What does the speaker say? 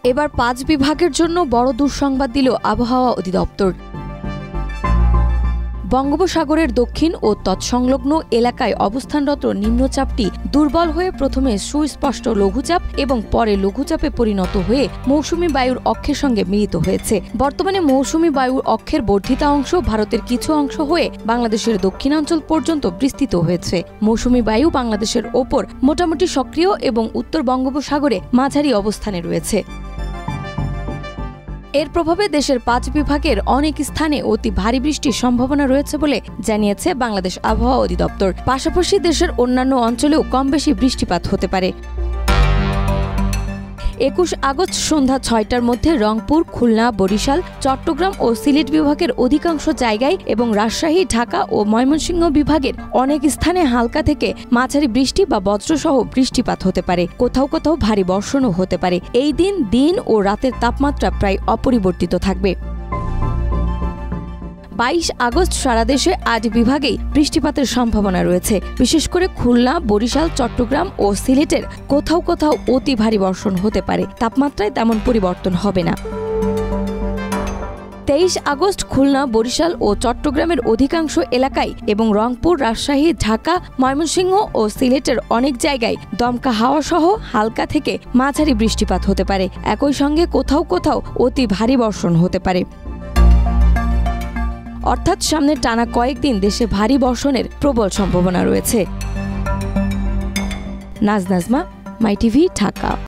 এবার ৫ বিভাগের জন্য বড় দুঃসংবাদ দিল আবহাওয়া অধিদপ্তর। বঙ্গোপসাগরের দক্ষিণ ও তৎসংলগ্ন এলাকায় অবস্থানরত নিম্নচাপটি দুর্বল হয়ে প্রথমে সুস্পষ্ট লঘুচাপ এবং পরে লঘুচাপে পরিণত হয়ে মৌসুমী বায়ুর অক্ষের সঙ্গে মিলিত হয়েছে। বর্তমানে মৌসুমী বায়ুর অক্ষের বর্ধিত অংশ ভারতের কিছু অংশ হয়ে বাংলাদেশের দক্ষিণাঞ্চল পর্যন্ত বিস্তৃত হয়েছে। মৌসুমী বায়ু বাংলাদেশের ওপর মোটামুটি সক্রিয় এবং উত্তর বঙ্গোপসাগরে মাঝারি অবস্থানে রয়েছে। এর প্রভাবে দেশের ৫ বিভাগের অনেক স্থানে অতি ভারী বৃষ্টির সম্ভাবনা রয়েছে বলে জানিয়েছে বাংলাদেশ আবহাওয়া অধিদপ্তর। পাশাপাশি দেশের অন্যান্য অঞ্চলেও কম বেশি বৃষ্টিপাত হতে পারে। ২১ আগস্ট সন্ধ্যা ৬টার মধ্যে রংপুর, খুলনা, বরিশাল, চট্টগ্রাম ও সিলেট বিভাগের অধিকাংশ জায়গায় এবং রাজশাহী, ঢাকা ও ময়মনসিংহ বিভাগের অনেক স্থানে হালকা থেকে মাঝারি বৃষ্টি বা বজ্রসহ বৃষ্টিপাত হতে পারে। কোথাও কোথাও ভারী বর্ষণও হতে পারে। এই দিন ও রাতের তাপমাত্রা প্রায় অপরিবর্তিত থাকবে। ২২ আগস্ট সারা দেশে ৮ বিভাগেই বৃষ্টিপাতের সম্ভাবনা রয়েছে। বিশেষ করে খুলনা, বরিশাল, চট্টগ্রাম ও সিলেটের কোথাও কোথাও অতি ভারী বর্ষণ হতে পারে। তাপমাত্রায় তেমন পরিবর্তন হবে না। ২৩ আগস্ট খুলনা, বরিশাল ও চট্টগ্রামের অধিকাংশ এলাকায় এবং রংপুর, রাজশাহী, ঢাকা, ময়মনসিংহ ও সিলেটের অনেক জায়গায় দমকা হাওয়া সহ হালকা থেকে মাঝারি বৃষ্টিপাত হতে পারে। একই সঙ্গে কোথাও কোথাও অতি ভারী বর্ষণ হতে পারে। অর্থাৎ সামনে টানা কয়েকদিন দেশে ভারী বর্ষণের প্রবল সম্ভাবনা রয়েছে। নাজমা, মাই টিভি, ঢাকা।